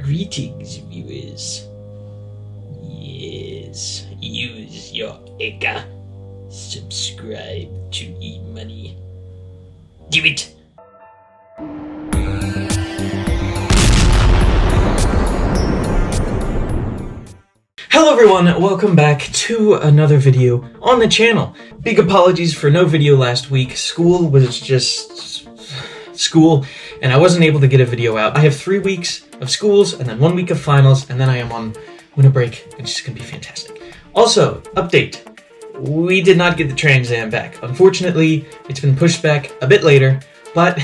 Greetings, viewers. Yes, use your Eka. Subscribe to E-Money. Do it! Hello everyone, welcome back to another video on the channel. Big apologies for no video last week. School was just school, and I wasn't able to get a video out. I have 3 weeks of schools, and then 1 week of finals, and then I am on winter break, which is going to be fantastic. Also, update. We did not get the Trans Am back. Unfortunately, it's been pushed back a bit later, but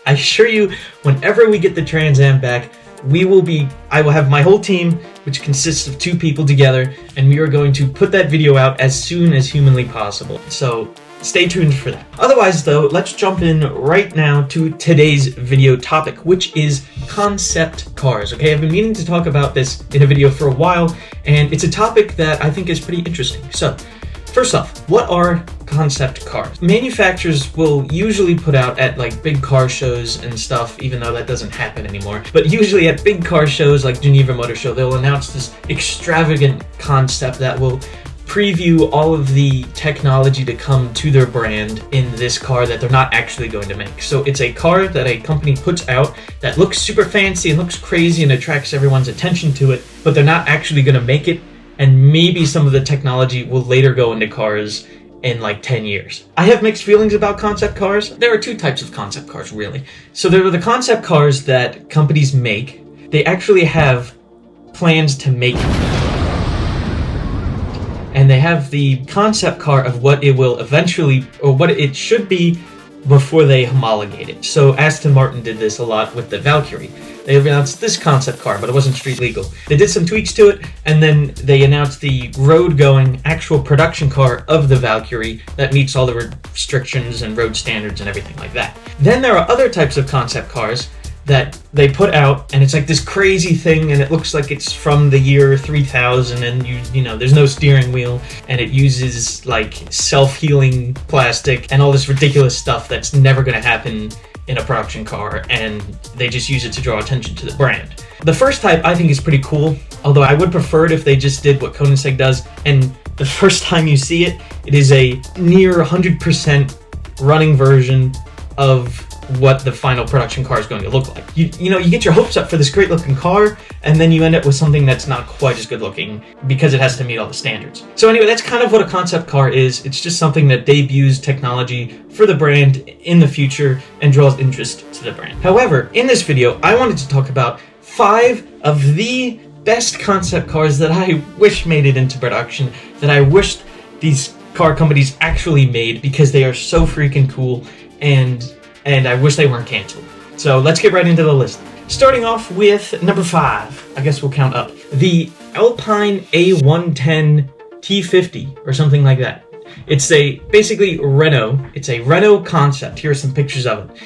I assure you, whenever we get the Trans Am back, I will have my whole team, which consists of 2 people together, and we are going to put that video out as soon as humanly possible. So stay tuned for that. Otherwise though, let's jump in right now to today's video topic, which is concept cars. Okay, I've been meaning to talk about this in a video for a while, and it's a topic that I think is pretty interesting. So, first off, what are concept cars? Manufacturers will usually put out at like big car shows and stuff, even though that doesn't happen anymore. But usually at big car shows like Geneva Motor Show, they'll announce this extravagant concept that will preview all of the technology to come to their brand in this car that they're not actually going to make. So it's a car that a company puts out that looks super fancy and looks crazy and attracts everyone's attention to it, but they're not actually going to make it, and maybe some of the technology will later go into cars in like 10 years. I have mixed feelings about concept cars. There are 2 types of concept cars, really. So there are the concept cars that companies make. They actually have plans to make it. And they have the concept car of what it will eventually, or what it should be before they homologate it. So Aston Martin did this a lot with the Valkyrie. They announced this concept car, but it wasn't street legal. They did some tweaks to it, and then they announced the road-going actual production car of the Valkyrie that meets all the restrictions and road standards and everything like that. Then there are other types of concept cars that they put out, and it's like this crazy thing, and it looks like it's from the year 3000, and you know, there's no steering wheel, and it uses like self-healing plastic and all this ridiculous stuff that's never going to happen in a production car, and they just use it to draw attention to the brand. The first type I think is pretty cool, although I would prefer it if they just did what Koenigsegg does, and the first time you see it, it is a near 100% running version of what the final production car is going to look like. You know, you get your hopes up for this great looking car, and then you end up with something that's not quite as good looking because it has to meet all the standards. So anyway, that's kind of what a concept car is. It's just something that debuts technology for the brand in the future and draws interest to the brand. However, in this video, I wanted to talk about 5 of the best concept cars that I wish made it into production, that I wished these car companies actually made because they are so freaking cool, and I wish they weren't canceled. So let's get right into the list. Starting off with number 5, I guess we'll count up. The Alpine A110 T50 or something like that. It's basically Renault. It's a Renault concept. Here are some pictures of it.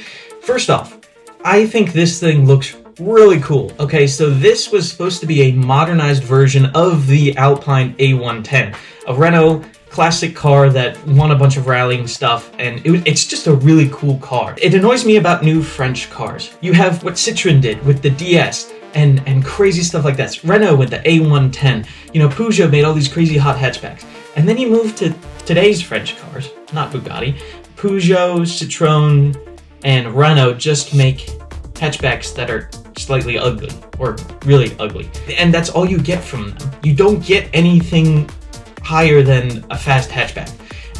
First off, I think this thing looks really cool. Okay, so this was supposed to be a modernized version of the Alpine A110, a Renault classic car that won a bunch of rallying stuff, and it's just a really cool car. It annoys me about new French cars. You have what Citroën did with the DS and crazy stuff like that. Renault with the A110. You know, Peugeot made all these crazy hot hatchbacks. And then you move to today's French cars, not Bugatti. Peugeot, Citroën, and Renault just make hatchbacks that are slightly ugly, or really ugly. And that's all you get from them. You don't get anything higher than a fast hatchback.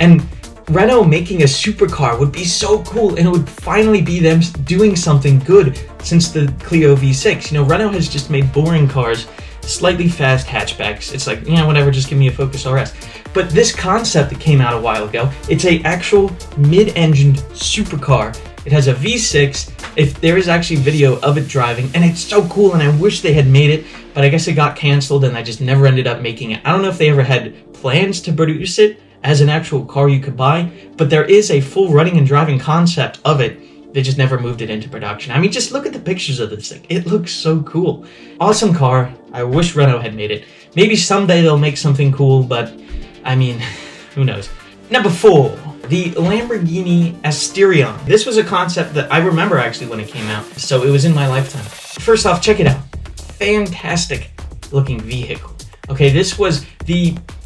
And Renault making a supercar would be so cool, and it would finally be them doing something good since the Clio V6. You know, Renault has just made boring cars, slightly fast hatchbacks. It's like, yeah, whatever, just give me a Focus RS. But this concept that came out a while ago, it's a actual mid-engined supercar. It has a V6. If there is actually video of it driving, and it's so cool, and I wish they had made it, but I guess it got canceled and I just never ended up making it. I don't know if they ever had plans to produce it as an actual car you could buy, but there is a full running and driving concept of it. They just never moved it into production. I mean, just look at the pictures of this thing. It looks so cool. Awesome car. I wish Renault had made it. Maybe someday they'll make something cool, but I mean, who knows. Number 4, the Lamborghini Asterion. This was a concept that I remember actually when it came out, so it was in my lifetime. First off, check it out. fantastic looking vehicle. Okay, this was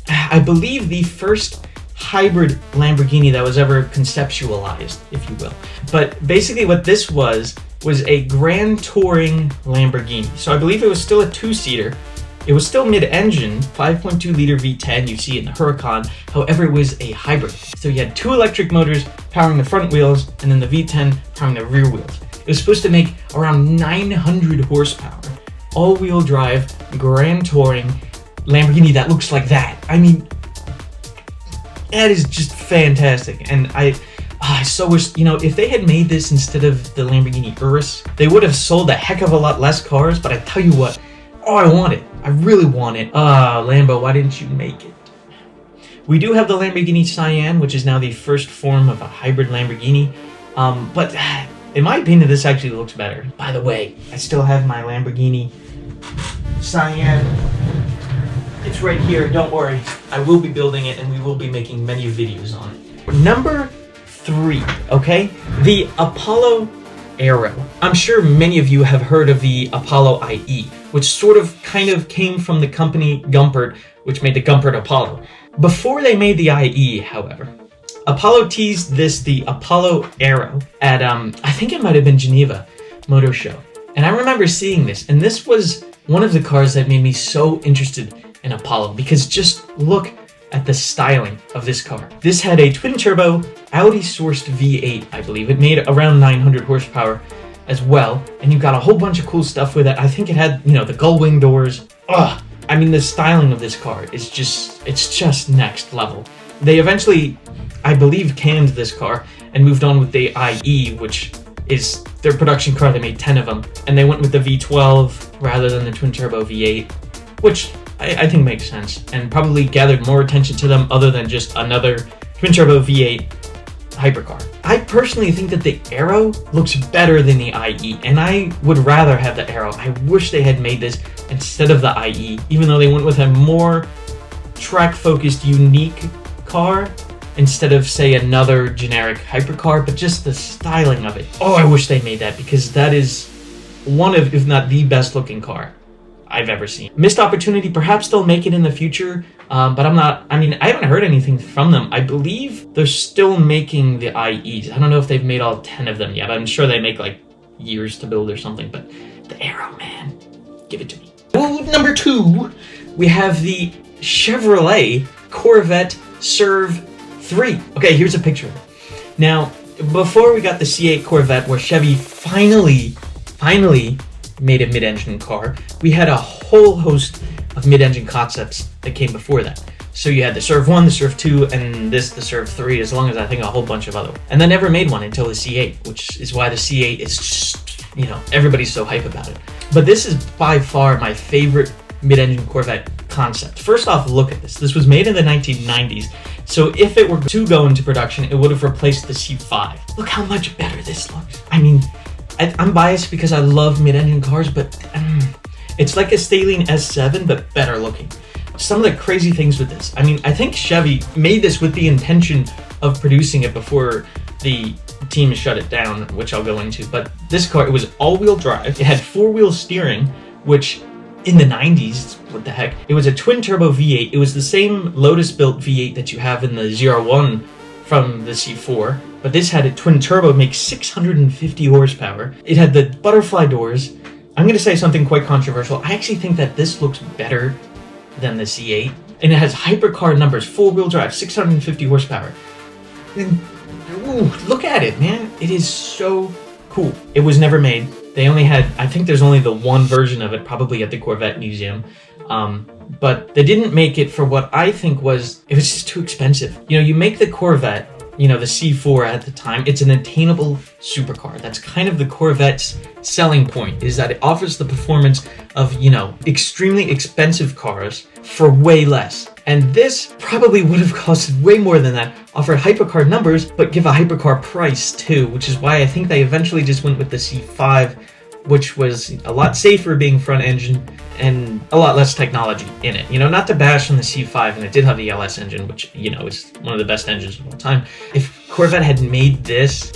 I believe the first hybrid Lamborghini that was ever conceptualized, if you will. But basically what this was a grand touring Lamborghini. So I believe it was still a two-seater. It was still mid-engine, 5.2 liter V10, you see it in the Huracan. However, it was a hybrid. So you had two electric motors powering the front wheels, and then the V10 powering the rear wheels. It was supposed to make around 900 horsepower. All-wheel drive, grand touring Lamborghini that looks like that. I mean, that is just fantastic. And I so wish, if they had made this instead of the Lamborghini Urus, they would have sold a heck of a lot less cars. But I tell you what, I want it. I really want it. Lambo, why didn't you make it? We do have the Lamborghini Cyan, which is now the first form of a hybrid Lamborghini. But in my opinion, this actually looks better. By the way, I still have my Lamborghini Cyan. It's right here, don't worry. I will be building it and we will be making many videos on it. Number 3, okay? The Apollo Aero. I'm sure many of you have heard of the Apollo IE, which kind of came from the company Gumpert, which made the Gumpert Apollo. Before they made the IE, however, Apollo teased the Apollo Aero at, I think it might have been Geneva Motor Show. And I remember seeing this, and this was one of the cars that made me so interested in Apollo, because just look at the styling of this car. This had a twin-turbo Audi-sourced V8, I believe. It made around 900 horsepower as well, and you got a whole bunch of cool stuff with it. I think it had, the gull-wing doors. Ugh! I mean, the styling of this car is it's just next level. They eventually, I believe, canned this car and moved on with the IE, which is their production car. They made 10 of them, and they went with the V12 rather than the twin-turbo V8, which I think makes sense, and probably gathered more attention to them other than just another twin-turbo V8 hypercar. I personally think that the Aero looks better than the IE, and I would rather have the Aero. I wish they had made this instead of the IE, even though they went with a more track-focused, unique car instead of, say, another generic hypercar, but just the styling of it. I wish they made that, because that is one of, if not the best-looking car I've ever seen. Missed opportunity, perhaps they'll make it in the future, but I haven't heard anything from them. I believe they're still making the IEs. I don't know if they've made all 10 of them yet. I'm sure they make like years to build or something, but the Aero, man, give it to me. Well, number 2, we have the Chevrolet Corvette Serve 3. Okay, here's a picture of it. Now, before we got the C8 Corvette, where Chevy finally made a mid-engine car, we had a whole host of mid-engine concepts that came before that. So you had the Serve 1, the Serve 2, and the Serve 3, as long as I think a whole bunch of other. And they never made one until the C8, which is why the C8 is just, everybody's so hype about it. But this is by far my favorite mid-engine Corvette concept. First off, look at this. This was made in the 1990s, so if it were to go into production, it would have replaced the C5. Look how much better this looks. I mean, I'm biased because I love mid-engine cars, but it's like a Staline S7, but better looking. Some of the crazy things with this. I mean, I think Chevy made this with the intention of producing it before the team shut it down, which I'll go into. But this car, it was all-wheel drive. It had 4-wheel steering, which in the 90s, what the heck? It was a twin-turbo V8. It was the same Lotus-built V8 that you have in the ZR1 from the C4. But this had a twin-turbo, make 650 horsepower. It had the butterfly doors. I'm going to say something quite controversial. I actually think that this looks better than the C8. And it has hypercar numbers, 4-wheel drive, 650 horsepower. And, look at it, man. It is so cool. It was never made. They only had, I think there's only the one version of it, probably at the Corvette Museum. But they didn't make it for what I think it was just too expensive. You make the Corvette, the C4 at the time, it's an attainable supercar. That's kind of the Corvette's selling point, is that it offers the performance of, extremely expensive cars for way less. And this probably would have costed way more than that, offered hypercar numbers, but give a hypercar price too, which is why I think they eventually just went with the C5, which was a lot safer being front engine and a lot less technology in it. Not to bash on the C5, and it did have the LS engine, which, is one of the best engines of all time. If Corvette had made this,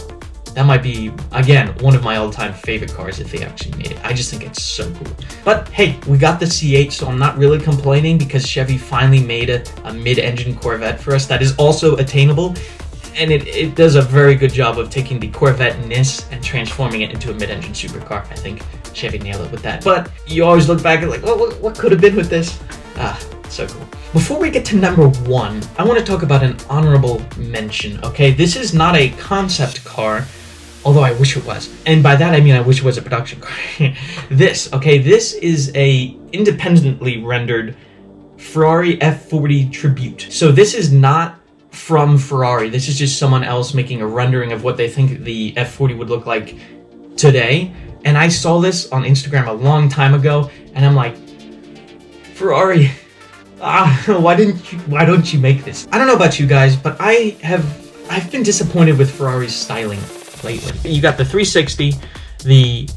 That might be, again, one of my all-time favorite cars if they actually made it. I just think it's so cool. But hey, we got the C8, so I'm not really complaining because Chevy finally made a mid-engine Corvette for us that is also attainable. And it does a very good job of taking the Corvette-ness and transforming it into a mid-engine supercar. I think Chevy nailed it with that. But you always look back and like, well, what could have been with this? So cool. Before we get to number 1, I want to talk about an honorable mention, okay? This is not a concept car, although I wish it was. And by that I mean I wish it was a production car. This is a independently rendered Ferrari F40 Tribute. So this is not from Ferrari. This is just someone else making a rendering of what they think the F40 would look like today. And I saw this on Instagram a long time ago, and I'm like, Ferrari, why don't you make this? I don't know about you guys, but I've been disappointed with Ferrari's styling lately. You got the 360, the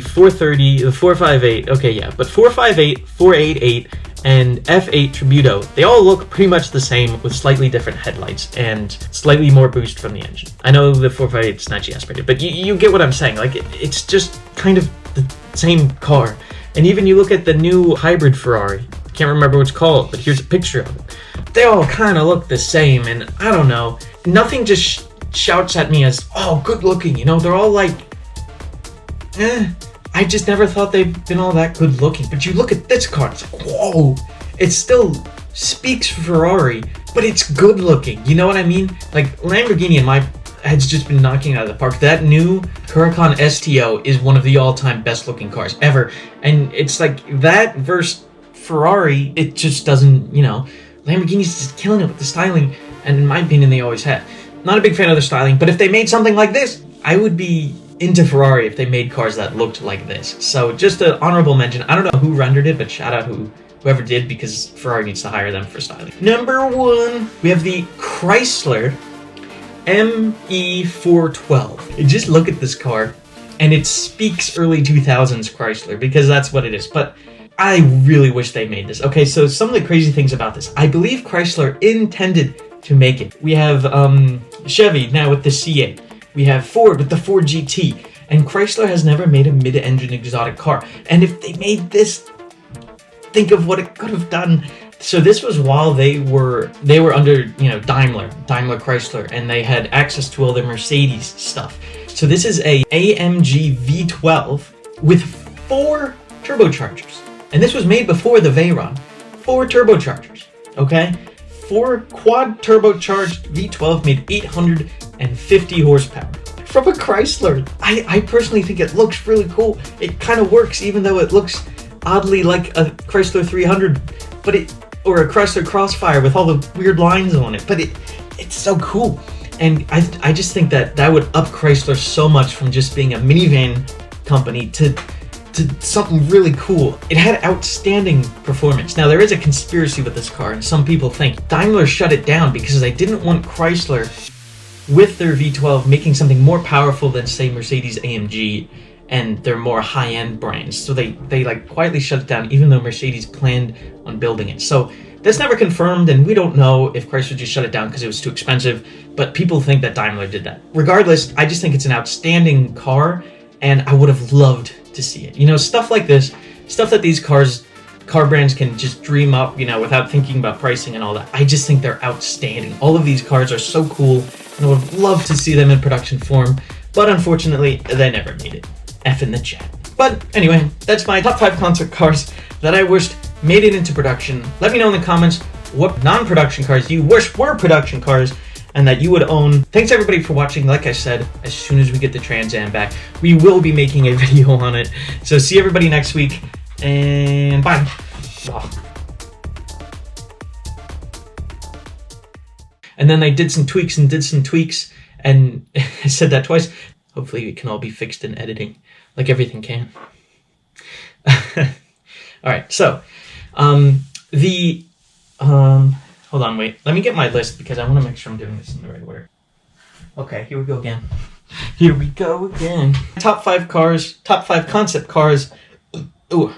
430, the 458, okay, yeah, but 458, 488, and F8 Tributo, they all look pretty much the same with slightly different headlights and slightly more boost from the engine. I know the 458 is not aspirated, but you get what I'm saying. Like, it's just kind of the same car. And even you look at the new hybrid Ferrari, can't remember what it's called, but here's a picture of it. They all kind of look the same, and I don't know, nothing just shouts at me as, oh, good looking, you know? They're all like, I just never thought they'd been all that good looking. But you look at this car, it's like, whoa, it still speaks Ferrari, but it's good looking. You know what I mean? Like, Lamborghini in my head's just been knocking it out of the park. That new Huracan STO is one of the all-time best looking cars ever. And it's like that versus Ferrari, it just doesn't, you know, Lamborghini's just killing it with the styling. And in my opinion, they always have. Not a big fan of the styling, but if they made something like this, I would be into Ferrari if they made cars that looked like this. So just an honorable mention. I don't know who rendered it, but shout out whoever did, because Ferrari needs to hire them for styling. Number 1, we have the Chrysler ME412. You just look at this car, and it speaks early 2000s Chrysler, because that's what it is. But I really wish they made this. Okay, so some of the crazy things about this. I believe Chrysler intended to make it. We have Chevy now with the C8. We have Ford with the Ford GT, and Chrysler has never made a mid-engine exotic car. And if they made this, think of what it could have done. So this was while they were under, you know, Daimler Chrysler, and they had access to all their Mercedes stuff. So this is a AMG V12 with 4 turbochargers, and this was made before the Veyron. 4 turbochargers, okay? 4 quad turbocharged V12 made 850 horsepower. From a Chrysler. I personally think it looks really cool. It kind of works, even though it looks oddly like a Chrysler 300, or a Chrysler Crossfire with all the weird lines on it. But it's so cool. And I just think that would up Chrysler so much from just being a minivan company to something really cool. It had outstanding performance. Now, there is a conspiracy with this car, and some people think Daimler shut it down because they didn't want Chrysler with their V12 making something more powerful than, say, Mercedes AMG and their more high-end brands. So they like quietly shut it down, even though Mercedes planned on building it. So that's never confirmed, and we don't know if Chrysler just shut it down because it was too expensive, but people think that Daimler did that. Regardless, I just think it's an outstanding car, and I would have loved to see it. You know, stuff like this, stuff that these car brands can just dream up, you know, without thinking about pricing and all that. I just think they're outstanding. All of these cars are so cool, and I would love to see them in production form, but unfortunately, they never made it. F in the chat. But anyway, that's my top 5 concept cars that I wished made it into production. Let me know in the comments what non-production cars you wish were production cars and that you would own. Thanks everybody for watching. Like I said, as soon as we get the Trans Am back, we will be making a video on it. So see everybody next week, and bye. Oh. And then I did some tweaks, and I said that twice. Hopefully it can all be fixed in editing, like everything can. Alright, so, hold on, wait. Let me get my list because I want to make sure I'm doing this in the right order. Okay, here we go again. Top 5 cars, top 5 concept cars. Ooh.